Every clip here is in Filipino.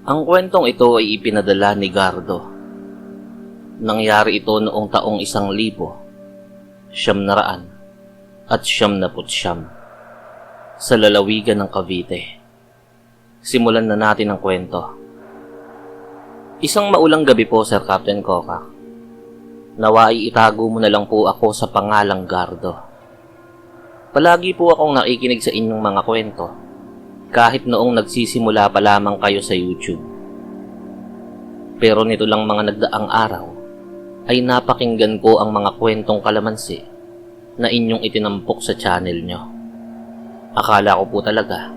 Ang kwentong ito ay ipinadala ni Gardo. Nangyari ito noong taong 1900 sa lalawigan ng Cavite. Simulan na natin ang kwento. Isang maulang gabi po, Sir Captain Kokak. Nawai itago mo na lang po ako sa pangalang Gardo. Palagi po akong nakikinig sa inyong mga kwento, kahit noong nagsisimula pa lamang kayo sa YouTube. Pero nito lang mga nagdaang araw, ay napakinggan ko ang mga kwentong kalamansi na inyong itinampok sa channel nyo. Akala ko po talaga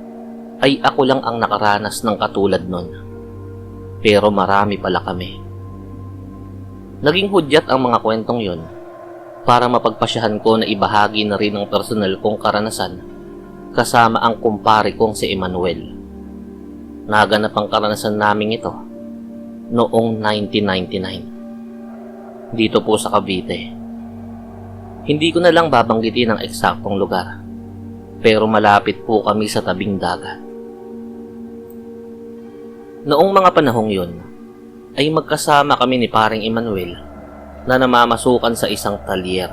ay ako lang ang nakaranas ng katulad nun. Pero marami pala kami. Naging hudyat ang mga kwentong yon para mapagpasyahan ko na ibahagi na rin ang personal kong karanasan kasama ang kumpare kong si Emmanuel. Naganap ang karanasan naming ito noong 1999 dito po sa Cavite. Hindi ko na lang babanggitin ang eksaktong lugar, pero malapit po kami sa tabing dagat. Noong mga panahong yon, ay magkasama kami ni paring Emmanuel na namamasukan sa isang talyer.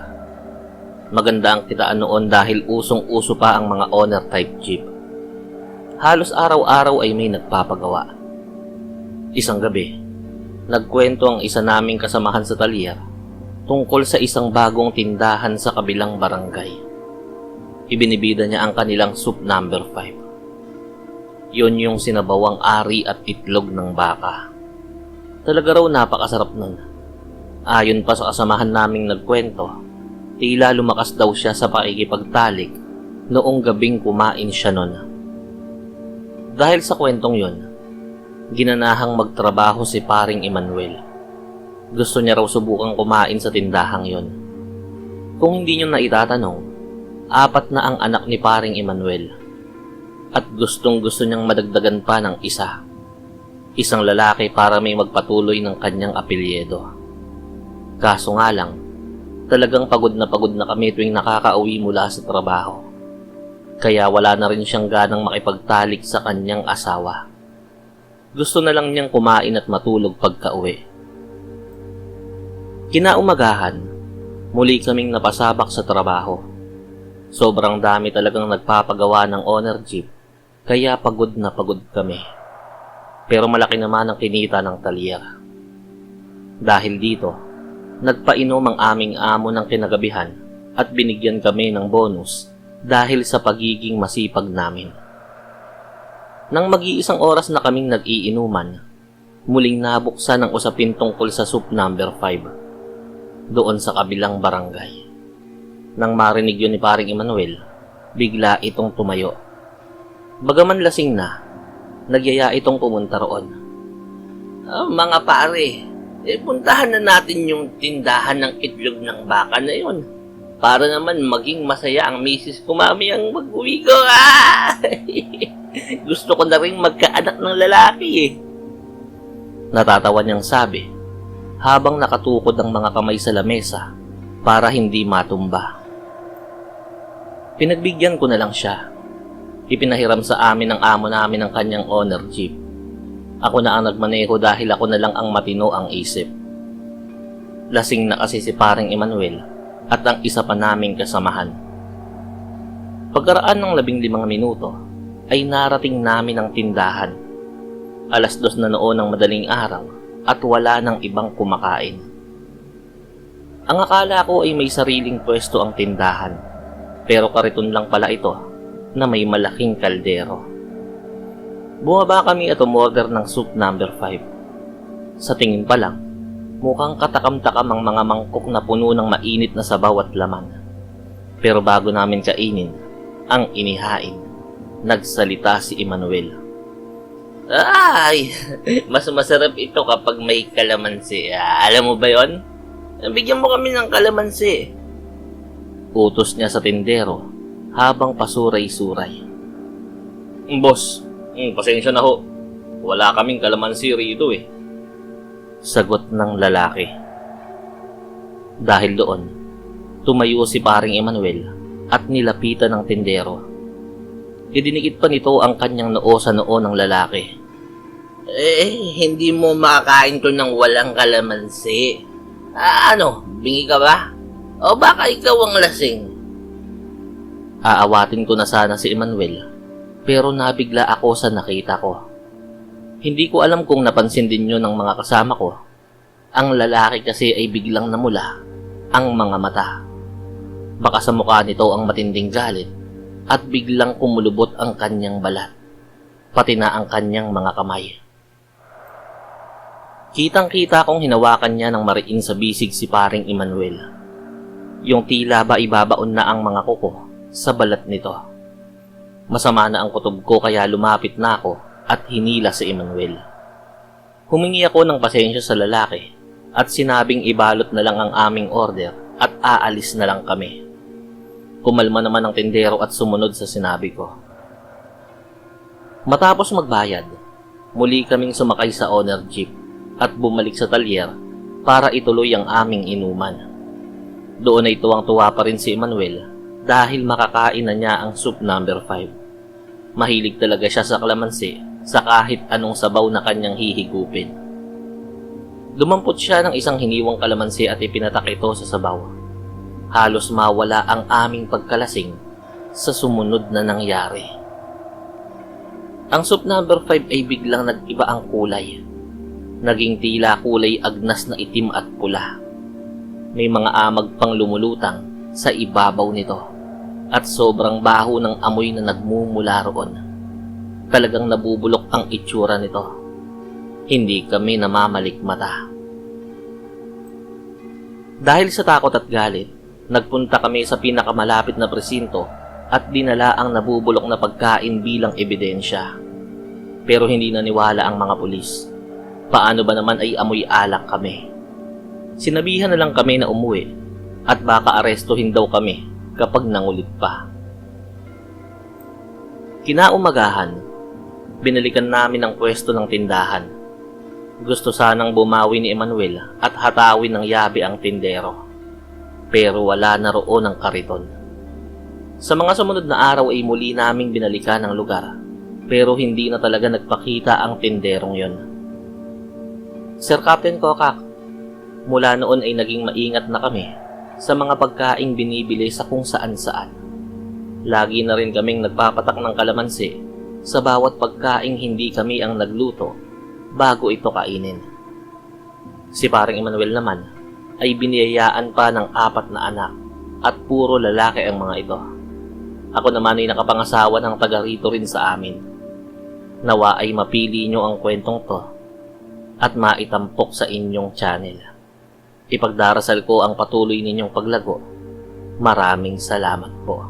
Maganda ang kitaan noon dahil usong-uso pa ang mga owner type jeep. Halos araw-araw ay may nagpapagawa. Isang gabi, nagkwento ang isa naming kasamahan sa talyer tungkol sa isang bagong tindahan sa kabilang barangay. Ibinibida niya ang kanilang soup number 5. Yun yung sinabawang ari at itlog ng baka. Talaga raw napakasarap nun. Ayon pa sa kasamahan naming nagkwento, tila lumakas daw siya sa pakikipagtalik noong gabing kumain siya nun. Dahil sa kwentong yun, ginanahang magtrabaho si paring Emmanuel. Gusto niya raw subukang kumain sa tindahang yon. Kung hindi niyo na itatanong, 4 na ang anak ni paring Emmanuel. At gustong-gusto niyang madagdagan pa ng isa. Isang lalaki para may magpatuloy ng kanyang apelyido. Kaso nga lang, talagang pagod na kami tuwing nakakauwi mula sa trabaho. Kaya wala na rin siyang ganang makipagtalik sa kanyang asawa. Gusto na lang niyang kumain at matulog pagka-uwi. Kinaumagahan, muli kaming napasabak sa trabaho. Sobrang dami talagang nagpapagawa ng owner jeep, kaya pagod na pagod kami. Pero malaki naman ang kinita ng talyer. Dahil dito, nagpainom ang aming amo ng kinagabihan at binigyan kami ng bonus dahil sa pagiging masipag namin. Nang mag-iisang oras na kaming nag-iinuman, muling nabuksan ang usapin tungkol sa soup number 5 doon sa kabilang barangay. Nang marinig yun ni paring Emmanuel, bigla itong tumayo. Bagaman lasing na, nagyaya itong pumunta roon. Mga pare, puntahan na natin yung tindahan ng itlog ng baka na yun. Para naman maging masaya ang misis ko mamayang mag-uwi ko. Gusto ko na rin magkaanak ng lalaki eh. Natatawa niyang sabi, habang nakatukod ang mga kamay sa lamesa para hindi matumba. Pinagbigyan ko na lang siya. Ipinahiram sa amin ng amo namin ang kanyang owner jeep. Ako na ang nagmaneho dahil ako na lang ang matino ang isip. Lasing na kasi si paring Emmanuel at ang isa pa naming kasamahan. Pagkaraan ng 15 minuto ay narating namin ang tindahan. 2:00 na noon ng madaling araw at wala nang ibang kumakain. Ang akala ko ay may sariling pwesto ang tindahan, pero kariton lang pala ito na may malaking kaldero. Bumaba kami at umorder ng soup number 5. Sa tingin pa lang, mukhang katakam-takam ang mga mangkok na puno ng mainit na sabaw at laman. Pero bago namin kainin ang inihain, nagsalita si Emmanuel. Ay, mas masarap ito kapag may kalamansi. Alam mo ba yon? Bigyan mo kami ng kalamansi. Utos niya sa tindero habang pasuray-suray. Boss, pasensya na ho. Wala kaming kalamansi rito eh. Sagot ng lalaki. Dahil doon, tumayo si paring Emmanuel at nilapitan ng tindero. Idinikit pa nito ang kanyang noo sa noo ng lalaki. Hindi mo makakain to ng walang kalamansi. Bingi ka ba? O baka ikaw ang lasing? Aawatin ko na sana si Emmanuel, pero nabigla ako sa nakita ko. Hindi ko alam kung napansin din yun ng mga kasama ko. Ang lalaki kasi ay biglang namula ang mga mata. Baka sa mukha nito ang matinding galit at biglang kumulubot ang kanyang balat, pati na ang kanyang mga kamay. Kitang-kita kong hinawakan niya ng mariin sa bisig si paring Emmanuel. Yung tila ba ibabaon na ang mga kuko sa balat nito. Masama na ang kutob ko kaya lumapit na ako at hinila si Emmanuel. Humingi ako ng pasensya sa lalaki at sinabing ibalot na lang ang aming order at aalis na lang kami. Kumalma naman ang tindero at sumunod sa sinabi ko. Matapos magbayad, muli kaming sumakay sa owner jeep at bumalik sa talyer para ituloy ang aming inuman. Doon ay tuwang-tuwa pa rin si Emmanuel dahil makakain na niya ang soup number 5. Mahilig talaga siya sa kalamansi sa kahit anong sabaw na kanyang hihigupin. Lumampot siya ng isang hiniwang kalamansi at ipinatak ito sa sabaw. Halos mawala ang aming pagkalasing sa sumunod na nangyari. Ang soup number 5 ay biglang nag-iba ang kulay. Naging tila kulay agnas na itim at pula. May mga amag pang lumulutang sa ibabaw nito at sobrang baho ng amoy na nagmumula roon. Talagang nabubulok ang itsura nito. Hindi kami namamalikmata. Dahil sa takot at galit, nagpunta kami sa pinakamalapit na presinto at dinala ang nabubulok na pagkain bilang ebidensya. Pero hindi naniwala ang mga pulis. Paano ba naman ay amoy alak kami? Sinabihan na lang kami na umuwi at baka arestuhin daw kami kapag nangulit pa. Kinaumagahan, binalikan namin ang pwesto ng tindahan. Gusto sanang bumawi ni Emmanuel at hatawin ng yabe ang tindero. Pero wala na roon ang kariton. Sa mga sumunod na araw ay muli naming binalikan ang lugar, pero hindi na talaga nagpakita ang tinderong yon. Sir Captain Kokak, mula noon ay naging maingat na kami sa mga pagkaing binibili sa kung saan-saan. Lagi na rin kaming nagpapatak ng kalamansi sa bawat pagkaing hindi kami ang nagluto bago ito kainin. Si paring Emmanuel naman ay biniyayaan pa ng 4 na anak at puro lalaki ang mga ito. Ako naman ay nakapangasawa ng taga rito rin sa amin. Nawa ay mapili nyo ang kwentong to at maitampok sa inyong channel. Ipagdarasal ko ang patuloy ninyong paglago. Maraming salamat po.